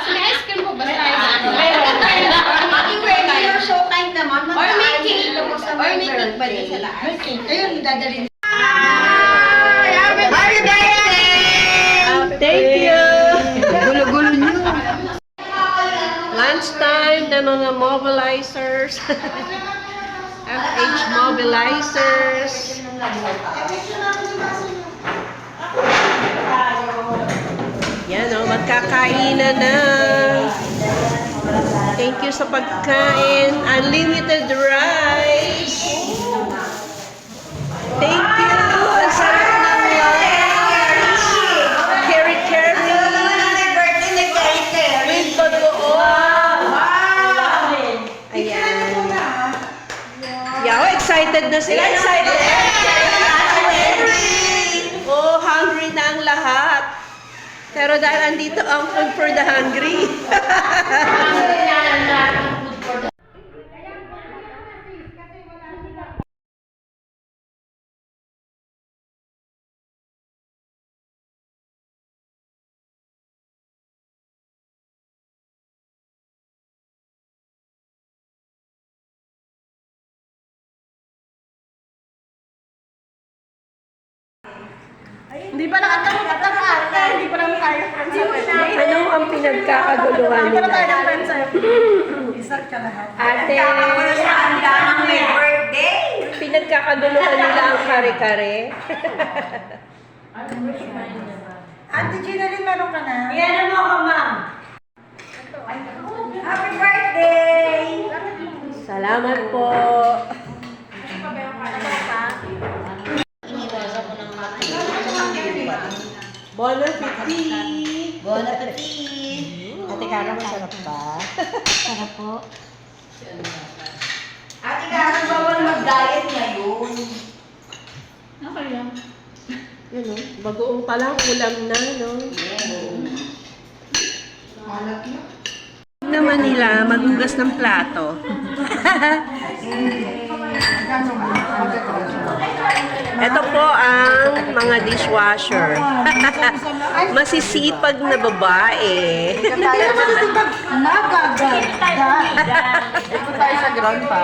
May ice cream po ba sa ice cream? You're so kind naman. Or may cake. Or may cake ba din sa lahat? May cake. Ayun, dadalhin. Happy birthday! Thank you! Gulo-gulo niyo. Lunchtime na mga mobilizers. FH mobilizers. Yan o, magkakainan na. Thank you sa pagkain. Unlimited rice. Thank you. Ang sarap ng lunch. Keri-keri. With bagoong. Ayan. Yaw, excited na sila. Excited. Oh, hungry na ang lahat. Pero dahil andito ang food for the hungry. Hindi pa nakatanong ng ate. Hindi pa naman tayo friends sa pwede. Ano ang pinagkakaguluhan Hindi pa na tayo nila? ng friends sa Isang ka lahat. Ate, Sa handa ng may birthday. pinagkakaguluhan nila ang kare-kare. Ate Gina rin, meron ka na? Yan mo ako, ma'am. Happy birthday! Salamat po. Bon appetit! Bon appetit! Ate Kara, masarap ba? Sarap po. Ate Kara, bawal mag-diet ngayon. Okay lang. Yun o, bagoong pa lang, ulam na, no? Naman nila magugas ng plato. Ito po ang mga dishwasher. Masisipag na babae. Nagagad. Ito tayo sa ground pa.